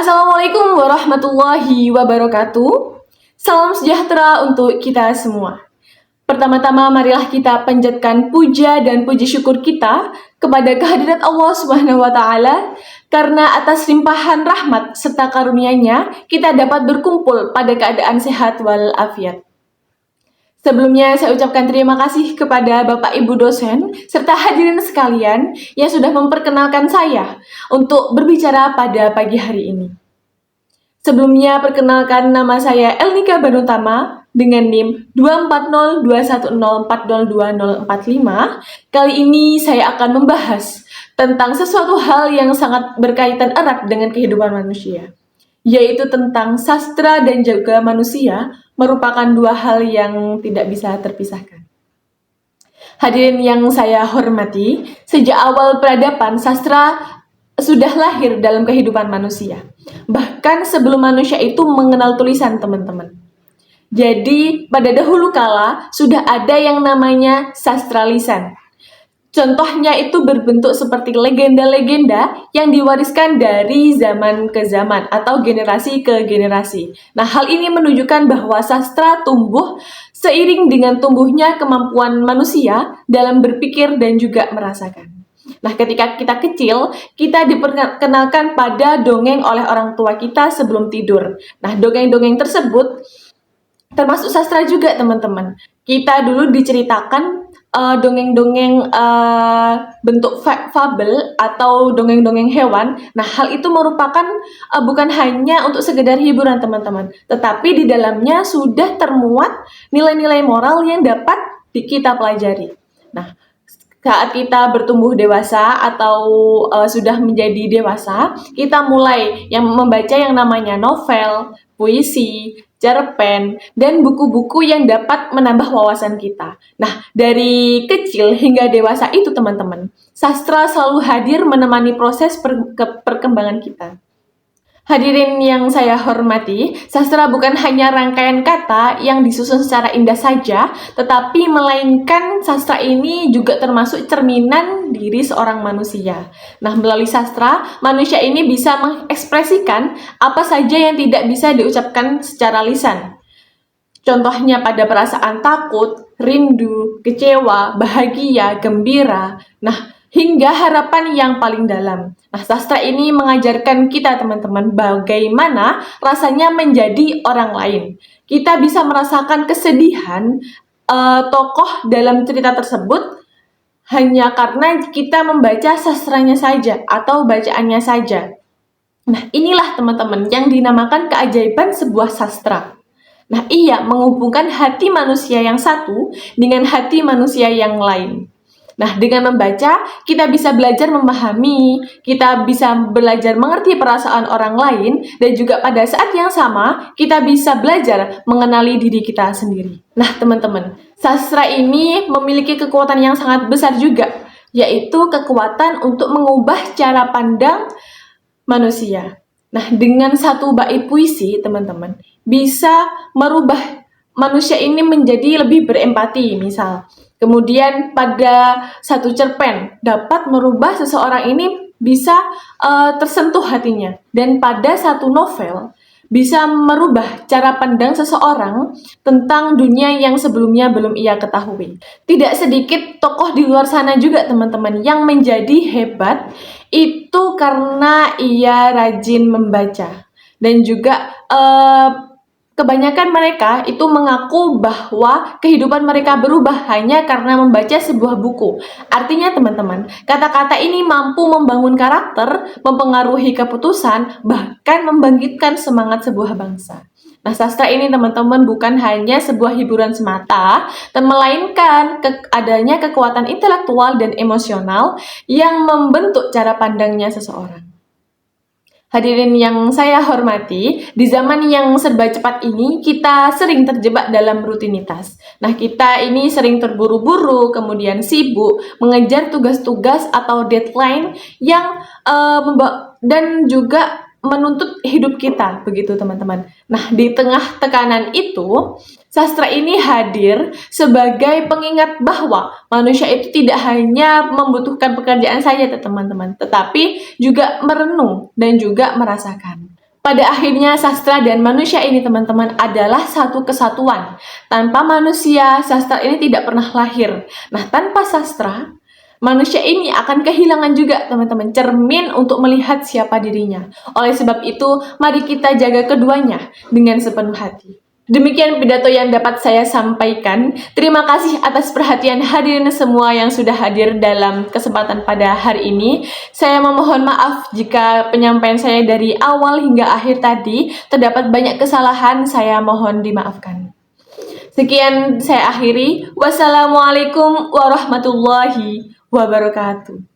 Assalamualaikum warahmatullahi wabarakatuh. Salam sejahtera untuk kita semua. Pertama-tama marilah kita panjatkan puja dan puji syukur kita kepada kehadirat Allah Subhanahu wa taala karena atas limpahan rahmat serta karunia-Nya kita dapat berkumpul pada keadaan sehat walafiat. Sebelumnya saya ucapkan terima kasih kepada Bapak Ibu dosen serta hadirin sekalian yang sudah memperkenalkan saya untuk berbicara pada pagi hari ini. Sebelumnya perkenalkan, nama saya Elnika Banutama dengan NIM 24021040245. Kali ini saya akan membahas tentang sesuatu hal yang sangat berkaitan erat dengan kehidupan manusia, yaitu tentang sastra dan juga manusia merupakan dua hal yang tidak bisa terpisahkan. Hadirin yang saya hormati, sejak awal peradaban sastra sudah lahir dalam kehidupan manusia. Bahkan sebelum manusia itu mengenal tulisan, teman-teman. Jadi pada dahulu kala sudah ada yang namanya sastra lisan. Contohnya itu berbentuk seperti legenda-legenda yang diwariskan dari zaman ke zaman atau generasi ke generasi. Nah, hal ini menunjukkan bahwa sastra tumbuh seiring dengan tumbuhnya kemampuan manusia dalam berpikir dan juga merasakan. Nah, ketika kita kecil, kita diperkenalkan pada dongeng oleh orang tua kita sebelum tidur. Nah, dongeng-dongeng tersebut termasuk sastra juga, teman-teman. Kita dulu diceritakan dongeng-dongeng bentuk fabel atau dongeng-dongeng hewan. Nah, hal itu merupakan bukan hanya untuk sekedar hiburan, teman-teman, tetapi di dalamnya sudah termuat nilai-nilai moral yang dapat kita pelajari. Nah, saat kita bertumbuh dewasa atau sudah menjadi dewasa, kita mulai yang membaca yang namanya novel, puisi, cerpen, dan buku-buku yang dapat menambah wawasan kita. Nah, dari kecil hingga dewasa itu, teman-teman, sastra selalu hadir menemani proses perkembangan kita. Hadirin yang saya hormati, sastra bukan hanya rangkaian kata yang disusun secara indah saja, tetapi melainkan sastra ini juga termasuk cerminan diri seorang manusia. Nah, melalui sastra, manusia ini bisa mengekspresikan apa saja yang tidak bisa diucapkan secara lisan. Contohnya pada perasaan takut, rindu, kecewa, bahagia, gembira. Nah, hingga harapan yang paling dalam. Nah, sastra ini mengajarkan kita, teman-teman, bagaimana rasanya menjadi orang lain. Kita bisa merasakan kesedihan tokoh dalam cerita tersebut hanya karena kita membaca sastranya saja atau bacaannya saja. Nah, inilah, teman-teman, yang dinamakan keajaiban sebuah sastra. Nah, ia menghubungkan hati manusia yang satu dengan hati manusia yang lain. Nah, dengan membaca, kita bisa belajar memahami, kita bisa belajar mengerti perasaan orang lain, dan juga pada saat yang sama, kita bisa belajar mengenali diri kita sendiri. Nah, teman-teman, sastra ini memiliki kekuatan yang sangat besar juga, yaitu kekuatan untuk mengubah cara pandang manusia. Nah, dengan satu bait puisi, teman-teman, bisa merubah manusia ini menjadi lebih berempati, misal. Kemudian pada satu cerpen dapat merubah seseorang ini bisa tersentuh hatinya. Dan pada satu novel bisa merubah cara pandang seseorang tentang dunia yang sebelumnya belum ia ketahui. Tidak sedikit tokoh di luar sana juga, teman-teman, yang menjadi hebat itu karena ia rajin membaca. Dan juga kebanyakan mereka itu mengaku bahwa kehidupan mereka berubah hanya karena membaca sebuah buku. Artinya, teman-teman, kata-kata ini mampu membangun karakter, mempengaruhi keputusan, bahkan membangkitkan semangat sebuah bangsa. Nah, sastra ini, teman-teman, bukan hanya sebuah hiburan semata, melainkan adanya kekuatan intelektual dan emosional yang membentuk cara pandangnya seseorang. Hadirin yang saya hormati, di zaman yang serba cepat ini, kita sering terjebak dalam rutinitas. Nah, kita ini sering terburu-buru, kemudian sibuk, mengejar tugas-tugas atau deadline yang dan juga menuntut hidup kita, begitu, teman-teman. Nah, di tengah tekanan itu, sastra ini hadir sebagai pengingat bahwa manusia itu tidak hanya membutuhkan pekerjaan saja, teman-teman, tetapi juga merenung dan juga merasakan. Pada akhirnya sastra dan manusia ini teman-teman adalah satu kesatuan. Tanpa manusia, sastra ini tidak pernah lahir. Nah, tanpa sastra, manusia ini akan kehilangan juga teman-teman cermin untuk melihat siapa dirinya. Oleh sebab itu, mari kita jaga keduanya dengan sepenuh hati. Demikian pidato yang dapat saya sampaikan. Terima kasih atas perhatian hadirin semua yang sudah hadir dalam kesempatan pada hari ini. Saya memohon maaf jika penyampaian saya dari awal hingga akhir tadi terdapat banyak kesalahan, saya mohon dimaafkan. Sekian saya akhiri. Wassalamualaikum warahmatullahi wabarakatuh.